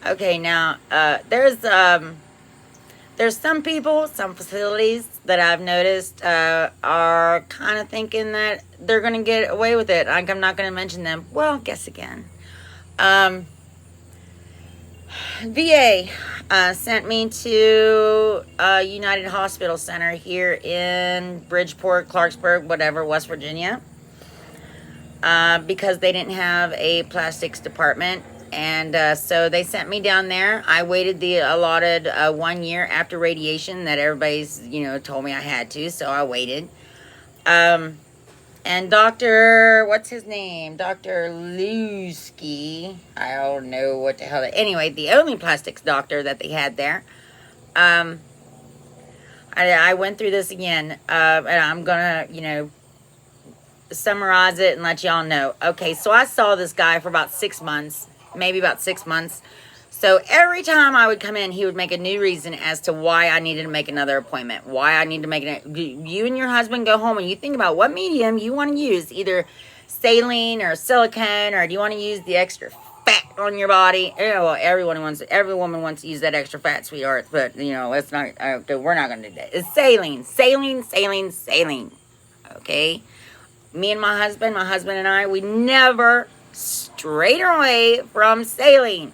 Okay, now there's some people, some facilities that I've noticed are kind of thinking that they're gonna get away with it. Like, I'm not gonna mention them. Well, guess again. Um, VA sent me to United Hospital Center here in Bridgeport, Clarksburg, whatever, West Virginia, because they didn't have a plastics department. And so they sent me down there. I waited the allotted 1 year after radiation that everybody's, told me I had to. So I waited. And Dr. What's his name? Dr. Lusky. I don't know what the hell. Anyway, the only plastics doctor that they had there. I went through this again. And I'm going to, summarize it and let y'all know. Okay, so I saw this guy for about 6 months. Maybe about 6 months. So every time I would come in, he would make a new reason as to why I needed to make another appointment. Why I need to make it. You and your husband go home and you think about what medium you want to use. Either saline or silicone, or do you want to use the extra fat on your body? Well, every woman wants to use that extra fat, sweetheart. But, let's not, we're not going to do that. It's saline. Okay? Me and my husband and I, we never strayed away from saline.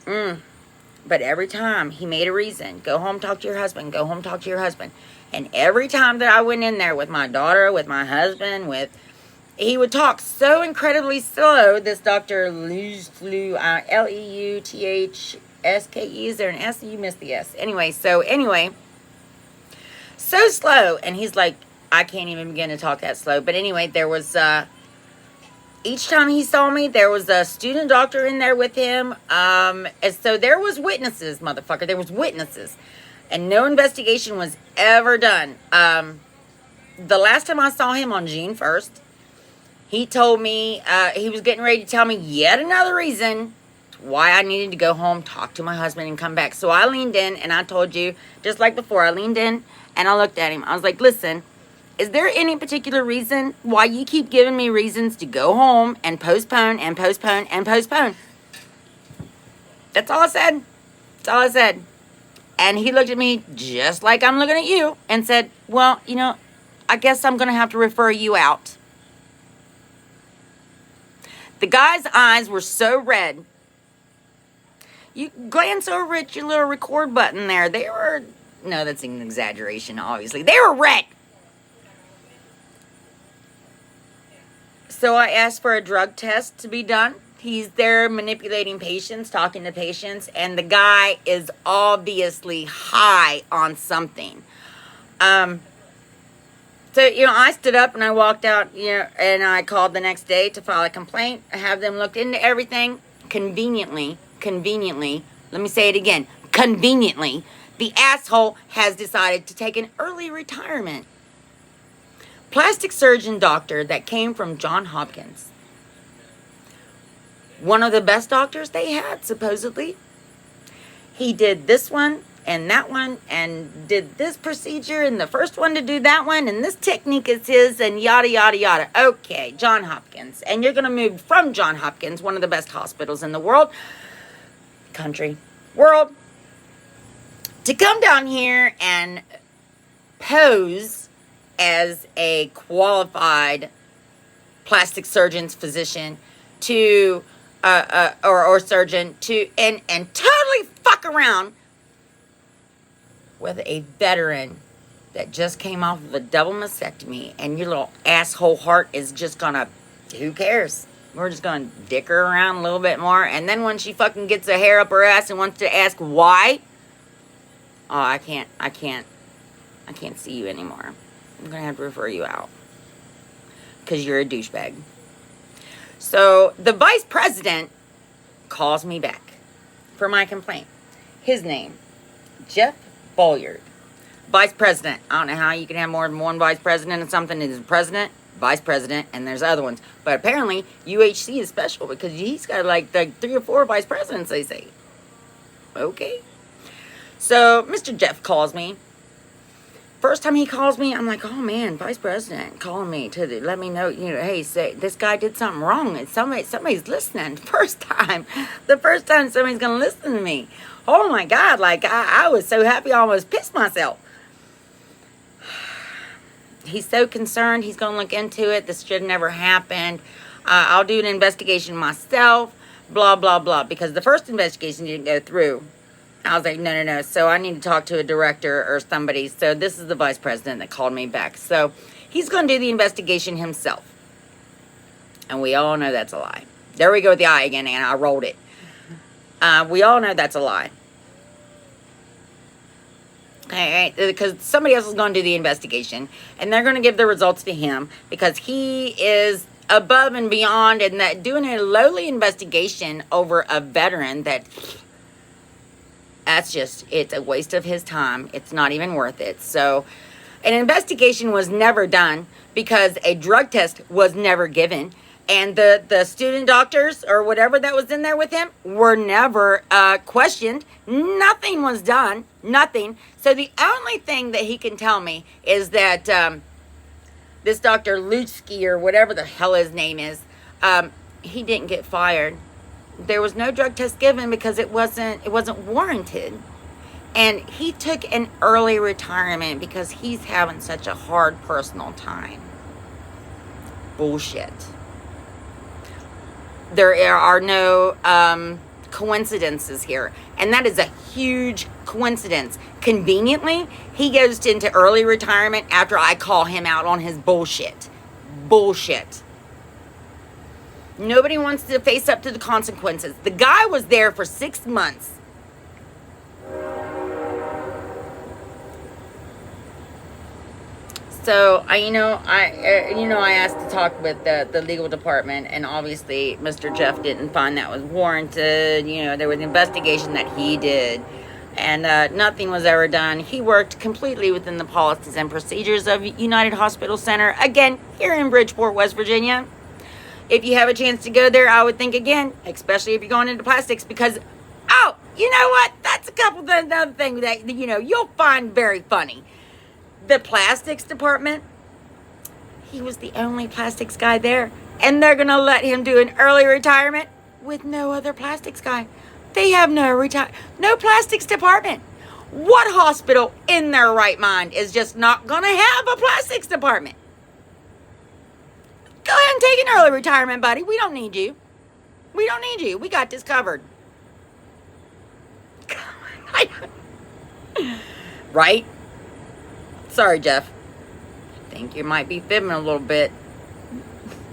But every time he made a reason, go home, talk to your husband, go home, talk to your husband. And every time that I went in there with my daughter, with my husband, he would talk so incredibly slow, this Dr. Leuthske, Leuthske, is there an S? You missed the S. Anyway, so slow. And he's like, I can't even begin to talk that slow. But anyway, there was, each time he saw me, there was a student doctor in there with him. And so there was witnesses, motherfucker. There was witnesses. And no investigation was ever done. The last time I saw him on June 1st, he told me, he was getting ready to tell me yet another reason why I needed to go home, talk to my husband, and come back. So I leaned in, and I told you, just like before, I leaned in, and I looked at him. I was like, listen, is there any particular reason why you keep giving me reasons to go home and postpone and postpone and postpone? That's all I said. And he looked at me just like I'm looking at you and said, well, I guess I'm going to have to refer you out. The guy's eyes were so red. You glance over at your little record button there. No, that's an exaggeration, obviously. They were red. So I asked for a drug test to be done. He's there manipulating patients, talking to patients, and the guy is obviously high on something. So, I stood up and I walked out, and I called the next day to file a complaint. I have them looked into everything. Conveniently, let me say it again, conveniently, the asshole has decided to take an early retirement. Plastic surgeon doctor that came from Johns Hopkins. One of the best doctors they had, supposedly. He did this one and that one and did this procedure and the first one to do that one and this technique is his and yada, yada, yada. Okay, Johns Hopkins. And you're going to move from Johns Hopkins, one of the best hospitals in the world, world, to come down here and pose as a qualified plastic surgeon's physician to or surgeon to and totally fuck around with a veteran that just came off of a double mastectomy, and your little asshole heart is just gonna, who cares? We're just gonna dick her around a little bit more, and then when she fucking gets a hair up her ass and wants to ask why, oh, I can't see you anymore. I'm going to have to refer you out. Because you're a douchebag. So, the vice president calls me back for my complaint. His name, Jeff Bolliard. Vice president. I don't know how you can have more than one vice president and something. There's president, vice president, and there's other ones. But apparently, UHC is special because he's got like 3 or 4 vice presidents, they say. Okay. So, Mr. Jeff calls me. First time he calls me, I'm like, oh man, vice president calling me to let me know, hey, say this guy did something wrong, and somebody's listening. The first time somebody's gonna listen to me. Oh my God, like I was so happy, I almost pissed myself. He's so concerned. He's gonna look into it. This should never happened. I'll do an investigation myself. Blah blah blah. Because the first investigation didn't go through. I was like, no. So I need to talk to a director or somebody. So this is the vice president that called me back. So he's going to do the investigation himself. And we all know that's a lie. There we go with the I again, and I rolled it. We all know that's a lie. Okay, because somebody else is going to do the investigation. And they're going to give the results to him. Because he is above and beyond. And that doing a lowly investigation over a veteran that... it's a waste of his time. It's not even worth it. So an investigation was never done because a drug test was never given. And the student doctors or whatever that was in there with him were never questioned. Nothing was done. Nothing. So the only thing that he can tell me is that this Dr. Lutsky or whatever the hell his name is, he didn't get fired. There was no drug test given because it wasn't warranted. And he took an early retirement because he's having such a hard personal time. Bullshit. There are no coincidences here. And that is a huge coincidence. Conveniently, he goes into early retirement after I call him out on his bullshit. Bullshit. Nobody wants to face up to the consequences. The guy was there for 6 months. So I asked to talk with the legal department, and obviously Mr. Jeff didn't find that was warranted. There was an investigation that he did, and nothing was ever done. He worked completely within the policies and procedures of United Hospital Center, again, here in Bridgeport, West Virginia. If you have a chance to go there, I would think again, especially if you're going into plastics, because, oh, you know what? That's another thing that, you'll find very funny. The plastics department, he was the only plastics guy there, and they're going to let him do an early retirement with no other plastics guy. They have no plastics department. What hospital in their right mind is just not going to have a plastics department? Go ahead and take an early retirement, buddy. We don't need you. We don't need you. We got this covered. Right? Sorry, Jeff. I think you might be fibbing a little bit.